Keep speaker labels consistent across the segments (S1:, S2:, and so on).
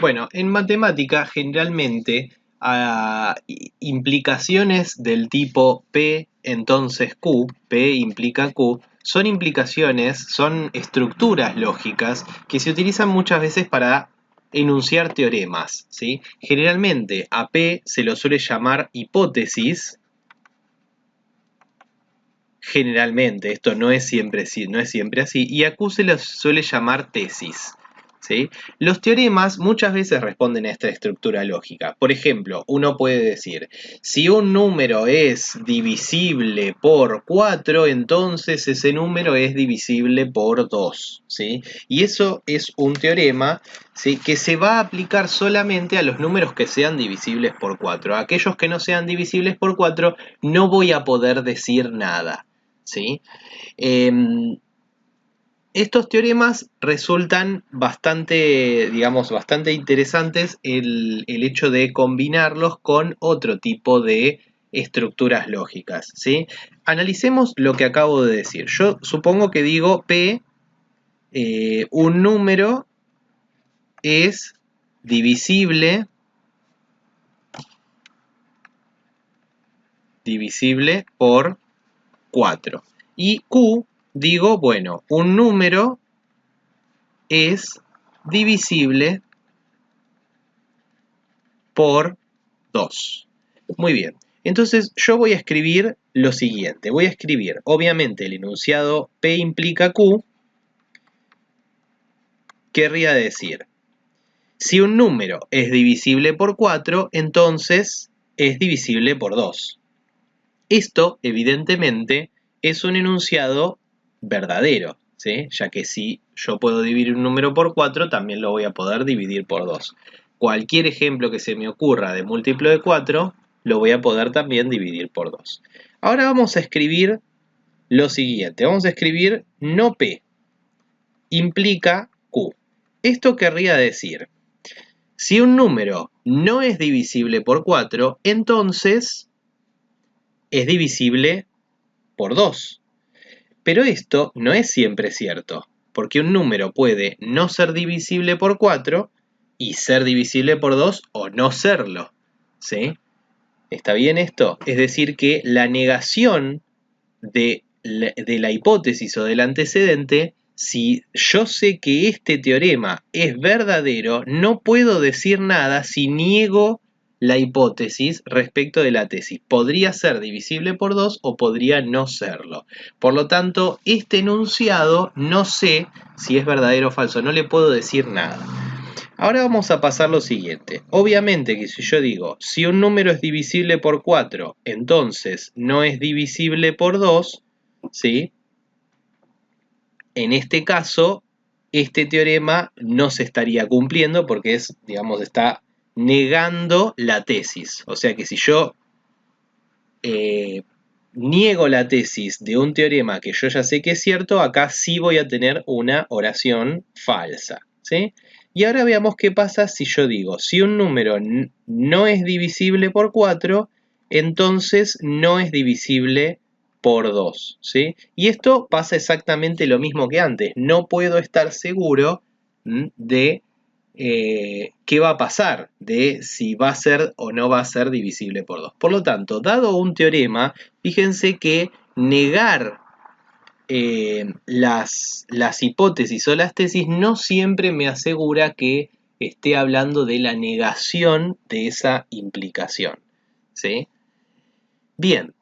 S1: Bueno, en matemática generalmente implicaciones del tipo P entonces Q, P implica Q, son implicaciones, son estructuras lógicas que se utilizan muchas veces para enunciar teoremas, ¿sí? Generalmente a P se lo suele llamar hipótesis. Generalmente, esto no es siempre así, y a Q se le suele llamar tesis, ¿sí? Los teoremas muchas veces responden a esta estructura lógica. Por ejemplo, uno puede decir, si un número es divisible por 4, entonces ese número es divisible por 2, ¿sí? Y eso es un teorema, ¿sí?, que se va a aplicar solamente a los números que sean divisibles por 4. A aquellos que no sean divisibles por 4 no voy a poder decir nada, ¿sí? Estos teoremas resultan bastante, digamos, bastante interesantes el hecho de combinarlos con otro tipo de estructuras lógicas, ¿sí? Analicemos lo que acabo de decir. Yo supongo que digo P, un número es divisible por 4. Y Q, digo, bueno, un número es divisible por 2. Muy bien. Entonces yo voy a escribir lo siguiente. Voy a escribir, obviamente, el enunciado P implica Q. Querría decir, si un número es divisible por 4, entonces es divisible por 2. Esto, evidentemente, es un enunciado verdadero, ¿sí? Ya que si yo puedo dividir un número por 4, también lo voy a poder dividir por 2. Cualquier ejemplo que se me ocurra de múltiplo de 4, lo voy a poder también dividir por 2. Ahora vamos a escribir lo siguiente. Vamos a escribir no P implica Q. Esto querría decir, si un número no es divisible por 4, entonces es divisible por 2. Pero esto no es siempre cierto, porque un número puede no ser divisible por 4 y ser divisible por 2 o no serlo, ¿sí? ¿Está bien esto? Es decir, que la negación de la hipótesis o del antecedente, si yo sé que este teorema es verdadero, no puedo decir nada si niego la hipótesis respecto de la tesis. Podría ser divisible por 2 o podría no serlo. Por lo tanto, este enunciado no sé si es verdadero o falso, no le puedo decir nada. Ahora vamos a pasar lo siguiente. Obviamente que si yo digo, si un número es divisible por 4, entonces no es divisible por 2, ¿sí? En este caso, este teorema no se estaría cumpliendo porque es, digamos, está negando la tesis. O sea que si yo niego la tesis de un teorema que yo ya sé que es cierto, acá sí voy a tener una oración falsa, ¿sí? Y ahora veamos qué pasa si yo digo, si un número no es divisible por 4, entonces no es divisible por 2, ¿sí? Y esto pasa exactamente lo mismo que antes. No puedo estar seguro de qué va a pasar, de si va a ser o no va a ser divisible por 2. Por lo tanto, dado un teorema, fíjense que negar las hipótesis o las tesis no siempre me asegura que esté hablando de la negación de esa implicación, ¿sí? Bien,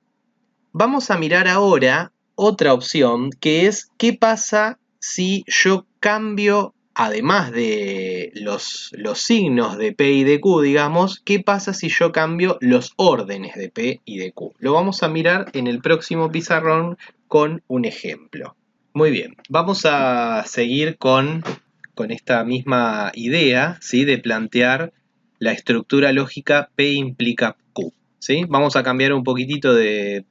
S1: vamos a mirar ahora otra opción que es qué pasa si yo cambio, además de los signos de P y de Q, digamos, qué pasa si yo cambio los órdenes de P y de Q. Lo vamos a mirar en el próximo pizarrón con un ejemplo. Muy bien, vamos a seguir con esta misma idea, ¿sí?, de plantear la estructura lógica P implica Q, ¿sí? Vamos a cambiar un poquitito de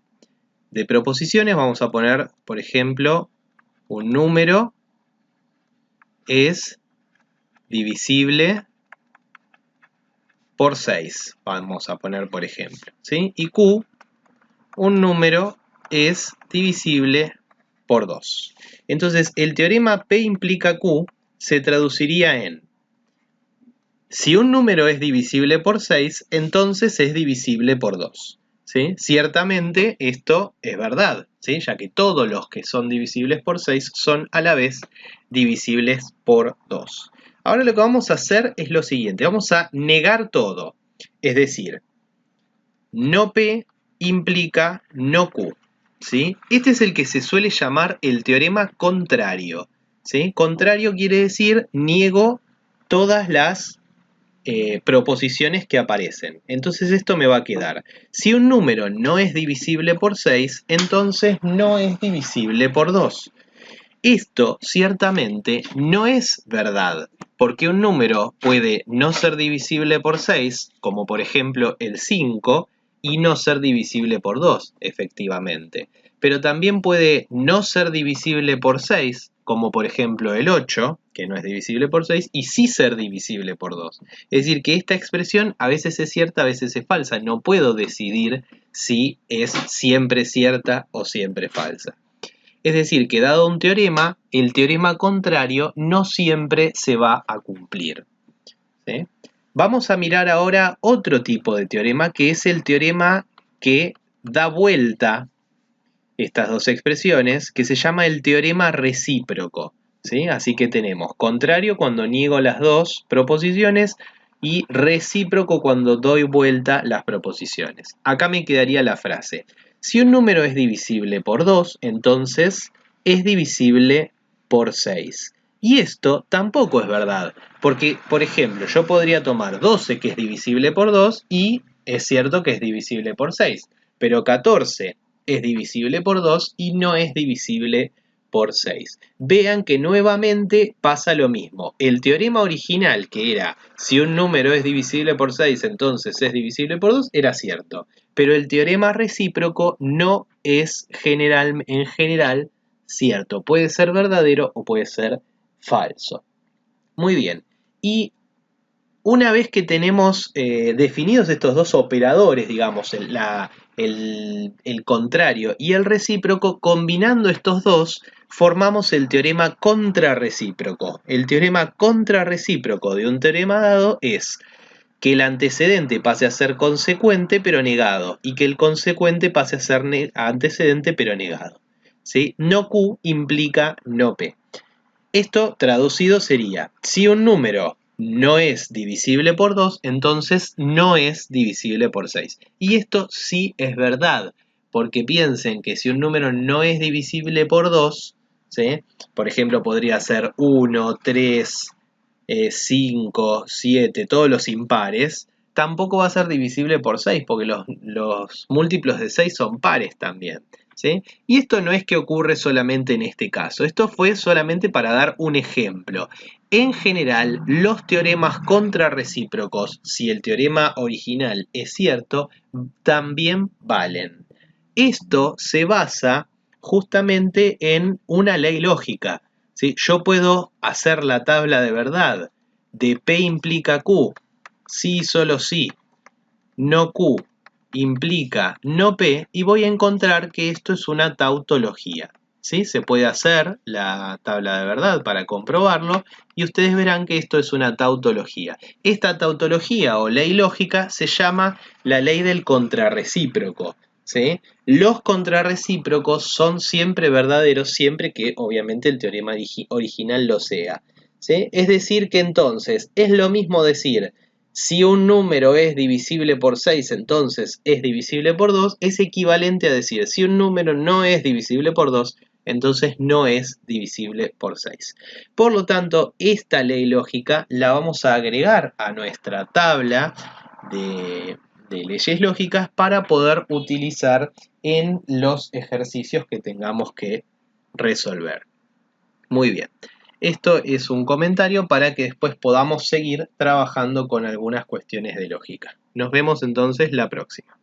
S1: proposiciones. Vamos a poner, por ejemplo, un número es divisible por 6. Vamos a poner, por ejemplo, ¿sí? Y Q, un número es divisible por 2. Entonces, el teorema P implica Q se traduciría en Si un número es divisible por 6, entonces es divisible por 2. ¿Sí? Ciertamente esto es verdad, ¿sí? Ya que todos los que son divisibles por 6 son a la vez divisibles por 2. Ahora lo que vamos a hacer es lo siguiente, vamos a negar todo, es decir, no P implica no Q, ¿sí? Este es el que se suele llamar el teorema contrario, ¿sí? Contrario quiere decir niego todas las proposiciones que aparecen. Entonces esto me va a quedar. Si un número no es divisible por 6, entonces no es divisible por 2. Esto ciertamente no es verdad, porque un número puede no ser divisible por 6, como por ejemplo el 5, y no ser divisible por 2, efectivamente. Pero también puede no ser divisible por 6, como por ejemplo el 8, que no es divisible por 6, y sí ser divisible por 2. Es decir, que esta expresión a veces es cierta, a veces es falsa. No puedo decidir si es siempre cierta o siempre falsa. Es decir, que dado un teorema, el teorema contrario no siempre se va a cumplir, ¿sí? Vamos a mirar ahora otro tipo de teorema, que es el teorema que da vuelta estas dos expresiones, que se llama el teorema recíproco, ¿sí? Así que tenemos contrario cuando niego las dos proposiciones y recíproco cuando doy vuelta las proposiciones. Acá me quedaría la frase: si un número es divisible por 2, entonces es divisible por 6. Y esto tampoco es verdad, porque, por ejemplo, yo podría tomar 12, que es divisible por 2, y es cierto que es divisible por 6, pero 14 es divisible por 2 y no es divisible por 6. Vean que nuevamente pasa lo mismo. El teorema original, que era si un número es divisible por 6, entonces es divisible por 2, era cierto. Pero el teorema recíproco no es en general cierto. Puede ser verdadero o puede ser falso. Muy bien. Y una vez que tenemos definidos estos dos operadores, digamos, el contrario y el recíproco, combinando estos dos, formamos el teorema contrarrecíproco. El teorema contrarrecíproco de un teorema dado es que el antecedente pase a ser consecuente pero negado, y que el consecuente pase a ser antecedente pero negado, ¿sí? No Q implica no P. Esto traducido sería: si un número no es divisible por 2, entonces no es divisible por 6. Y esto sí es verdad, porque piensen que si un número no es divisible por 2, ¿sí? Por ejemplo, podría ser 1, 3, 5, 7, todos los impares, tampoco va a ser divisible por 6, porque los múltiplos de 6 son pares también, ¿sí? Y esto no es que ocurre solamente en este caso, esto fue solamente para dar un ejemplo. En general, los teoremas contrarrecíprocos, si el teorema original es cierto, también valen. Esto se basa justamente en una ley lógica, ¿sí? Yo puedo hacer la tabla de verdad de P implica Q, sí, solo sí, no Q implica no P, y voy a encontrar que esto es una tautología, ¿sí? Se puede hacer la tabla de verdad para comprobarlo y ustedes verán que esto es una tautología. Esta tautología o ley lógica se llama la ley del contrarrecíproco, ¿sí? Los contrarrecíprocos son siempre verdaderos, siempre que obviamente el teorema original lo sea, ¿sí? Es decir que entonces es lo mismo decir: si un número es divisible por 6, entonces es divisible por 2, es equivalente a decir: si un número no es divisible por 2, entonces no es divisible por 6. Por lo tanto, esta ley lógica la vamos a agregar a nuestra tabla de leyes lógicas para poder utilizar en los ejercicios que tengamos que resolver. Muy bien. Esto es un comentario para que después podamos seguir trabajando con algunas cuestiones de lógica. Nos vemos entonces la próxima.